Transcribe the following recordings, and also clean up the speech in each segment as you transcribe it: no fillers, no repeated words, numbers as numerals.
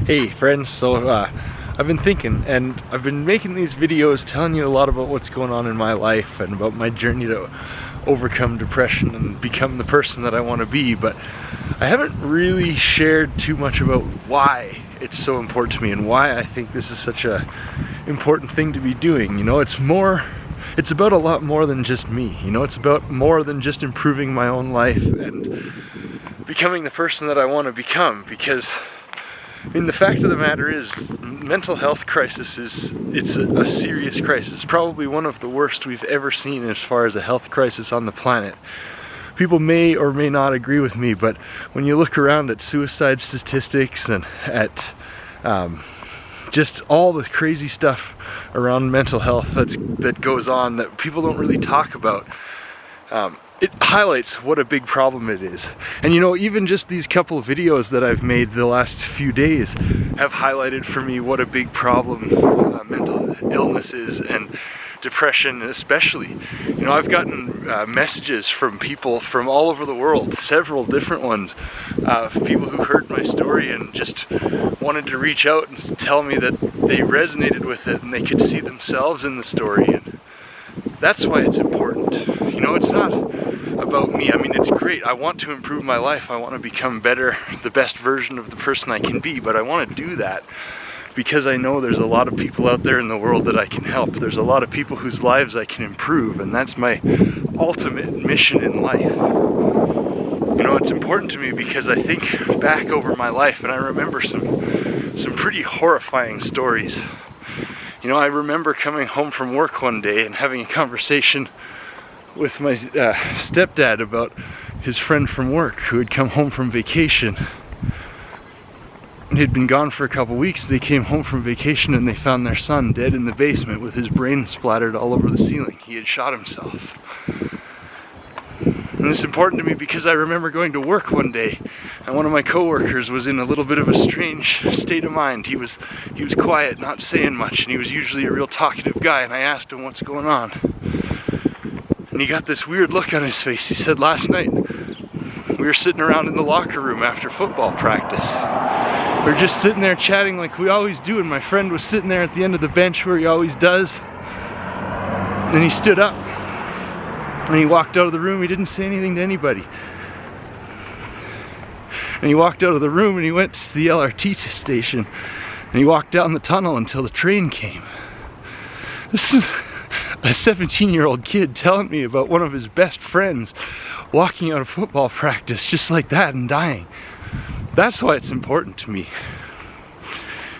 Hey friends, so I've been thinking, and I've been making these videos telling you a lot about what's going on in my life and about my journey to overcome depression and become the person that I want to be, but I haven't really shared too much about why it's so important to me and why I think this is such a important thing to be doing. You know, it's about a lot more than just me. You know, it's about more than just improving my own life and becoming the person that I want to become, because I mean, the fact of the matter is, mental health crisis it's a serious crisis. It's probably one of the worst we've ever seen as far as a health crisis on the planet. People may or may not agree with me, but when you look around at suicide statistics and at just all the crazy stuff around mental health that goes on that people don't really talk about, it highlights what a big problem it is. And you know, even just these couple of videos that I've made the last few days have highlighted for me what a big problem mental illness is, and depression especially. You know, I've gotten messages from people from all over the world, several different ones, people who heard my story and just wanted to reach out and tell me that they resonated with it and they could see themselves in the story. And that's why it's important. You know, it's not about me. I mean, it's great. I want to improve my life. I want to become better, the best version of the person I can be, but I want to do that because I know there's a lot of people out there in the world that I can help. There's a lot of people whose lives I can improve, and that's my ultimate mission in life. You know, it's important to me because I think back over my life and I remember some pretty horrifying stories. You know, I remember coming home from work one day and having a conversation with my stepdad about his friend from work who had come home from vacation. He'd been gone for a couple weeks. They came home from vacation and they found their son dead in the basement with his brain splattered all over the ceiling. He had shot himself. And it's important to me because I remember going to work one day and one of my coworkers was in a little bit of a strange state of mind. He was quiet, not saying much, and he was usually a real talkative guy, and I asked him what's going on. And he got this weird look on his face. He said, last night we were sitting around in the locker room after football practice. We were just sitting there chatting like we always do, and my friend was sitting there at the end of the bench where he always does. And then he stood up and he walked out of the room. He didn't say anything to anybody. And he walked out of the room and he went to the LRT station and he walked down the tunnel until the train came. This is a 17-year-old kid telling me about one of his best friends walking out of football practice just like that and dying. That's why it's important to me.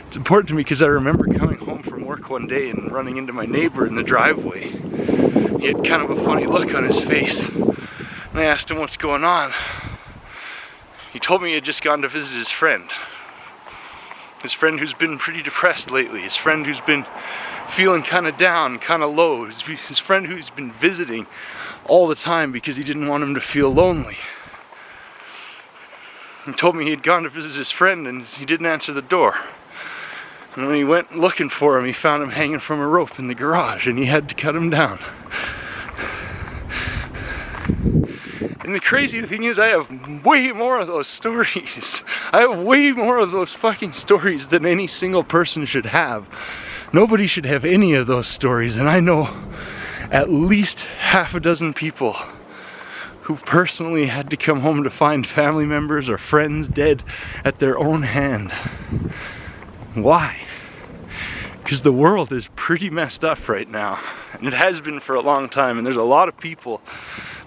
It's important to me because I remember coming home from work one day and running into my neighbor in the driveway. He had kind of a funny look on his face. And I asked him what's going on. He told me he had just gone to visit his friend. His friend who's been pretty depressed lately. His friend who's been feeling kind of down, kind of low. His friend who's been visiting all the time because he didn't want him to feel lonely. He told me he had gone to visit his friend and he didn't answer the door. And when he went looking for him, he found him hanging from a rope in the garage and he had to cut him down. And the crazy thing is, I have way more of those stories. I have way more of those fucking stories than any single person should have. Nobody should have any of those stories, and I know at least half a dozen people who've personally had to come home to find family members or friends dead at their own hand. Why? Because the world is pretty messed up right now, and it has been for a long time, and there's a lot of people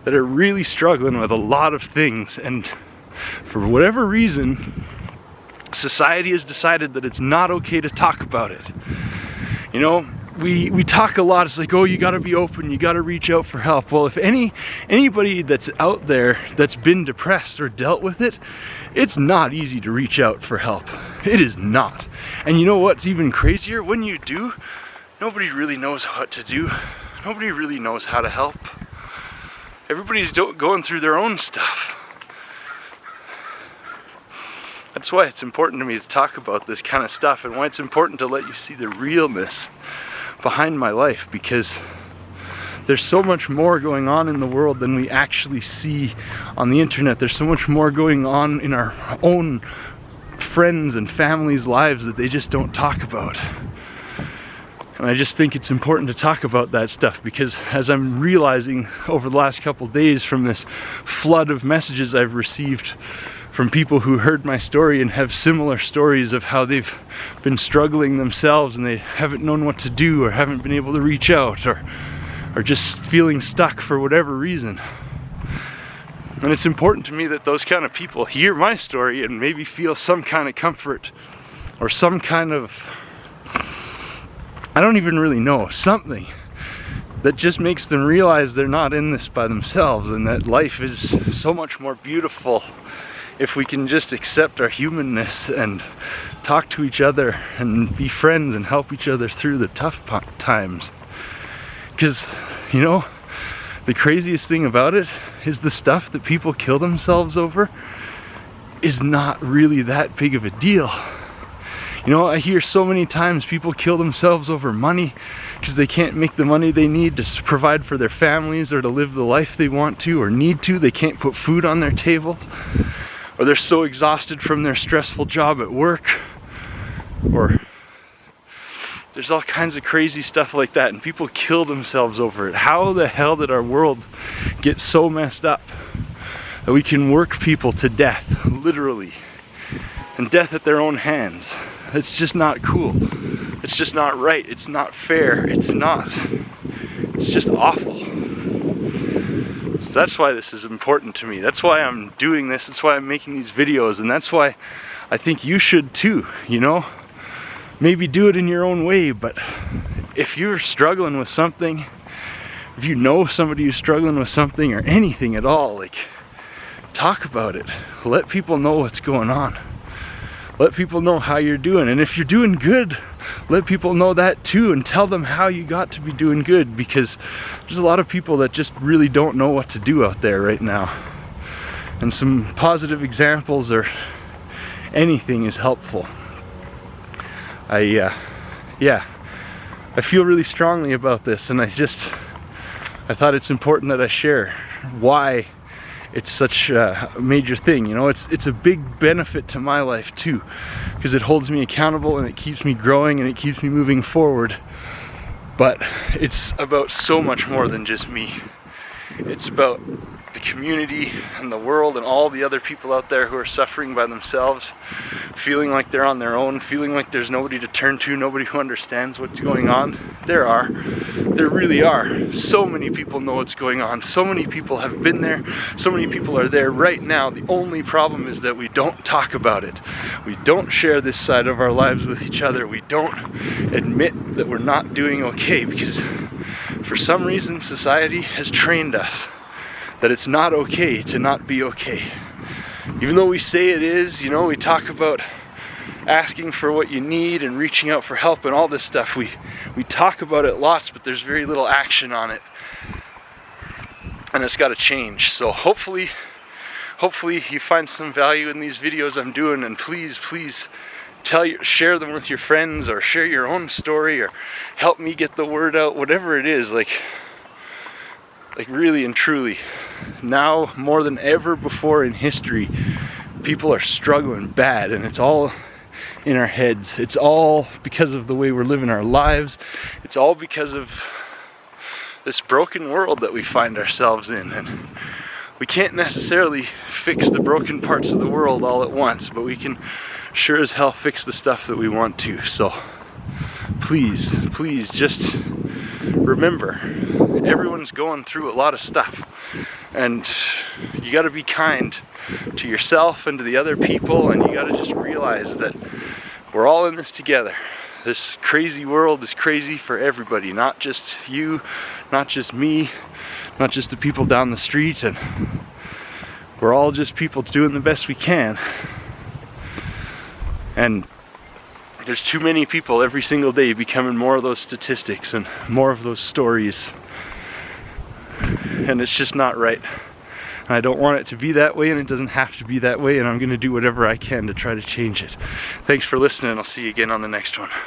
that are really struggling with a lot of things, and for whatever reason, society has decided that it's not okay to talk about it. You know, we talk a lot, it's like, oh, you gotta be open, you gotta reach out for help. Well, if anybody that's out there that's been depressed or dealt with it, it's not easy to reach out for help. It is not. And you know what's even crazier? When you do, nobody really knows what to do. Nobody really knows how to help. Everybody's going through their own stuff. That's why it's important to me to talk about this kind of stuff, and why it's important to let you see the realness behind my life, because there's so much more going on in the world than we actually see on the internet. There's so much more going on in our own friends and families' lives that they just don't talk about. And I just think it's important to talk about that stuff, because as I'm realizing over the last couple days from this flood of messages I've received from people who heard my story and have similar stories of how they've been struggling themselves and they haven't known what to do, or haven't been able to reach out, or just feeling stuck for whatever reason. And it's important to me that those kind of people hear my story and maybe feel some kind of comfort, or some kind of, I don't even really know, something that just makes them realize they're not in this by themselves, and that life is so much more beautiful if we can just accept our humanness and talk to each other and be friends and help each other through the tough times. Because, you know, the craziest thing about it is the stuff that people kill themselves over is not really that big of a deal. You know, I hear so many times people kill themselves over money because they can't make the money they need to provide for their families or to live the life they want to or need to. They can't put food on their tables, or they're so exhausted from their stressful job at work, or there's all kinds of crazy stuff like that, and people kill themselves over it. How the hell did our world get so messed up that we can work people to death, literally, and death at their own hands? It's just not cool. It's just not right. It's not fair. It's just awful. That's why this is important to me. That's why I'm doing this. That's why I'm making these videos, and that's why I think you should too, you know? Maybe do it in your own way, but if you're struggling with something, if you know somebody who's struggling with something or anything at all, like, talk about it. Let people know what's going on. Let people know how you're doing. And if you're doing good, let people know that too, and tell them how you got to be doing good, because there's a lot of people that just really don't know what to do out there right now. And some positive examples or anything is helpful. I feel really strongly about this, and I thought it's important that I share why it's such a major thing. You know, it's a big benefit to my life too, because it holds me accountable and it keeps me growing and it keeps me moving forward. But it's about so much more than just me. It's about the community and the world and all the other people out there who are suffering by themselves, feeling like they're on their own, feeling like there's nobody to turn to, nobody who understands what's going on. There really are. So many people know what's going on. So many people have been there. So many people are there right now. The only problem is that we don't talk about it. We don't share this side of our lives with each other. We don't admit that we're not doing okay, because for some reason society has trained us that it's not okay to not be okay. Even though we say it is, you know, we talk about asking for what you need and reaching out for help and all this stuff. We talk about it lots, but there's very little action on it. And it's got to change. So hopefully you find some value in these videos I'm doing, and please share them with your friends, or share your own story, or help me get the word out, whatever it is. Like really and truly, now more than ever before in history, people are struggling bad, and it's all in our heads. It's all because of the way we're living our lives. It's all because of this broken world that we find ourselves in, and we can't necessarily fix the broken parts of the world all at once, but we can sure as hell fix the stuff that we want to. So please just remember, everyone's going through a lot of stuff, and you got to be kind to yourself and to the other people, and you got to just realize that we're all in this together. This crazy world is crazy for everybody, not just you, not just me, not just the people down the street, and we're all just people doing the best we can. And there's too many people every single day becoming more of those statistics and more of those stories, and it's just not right. I don't want it to be that way, and it doesn't have to be that way, and I'm going to do whatever I can to try to change it. Thanks for listening. I'll see you again on the next one.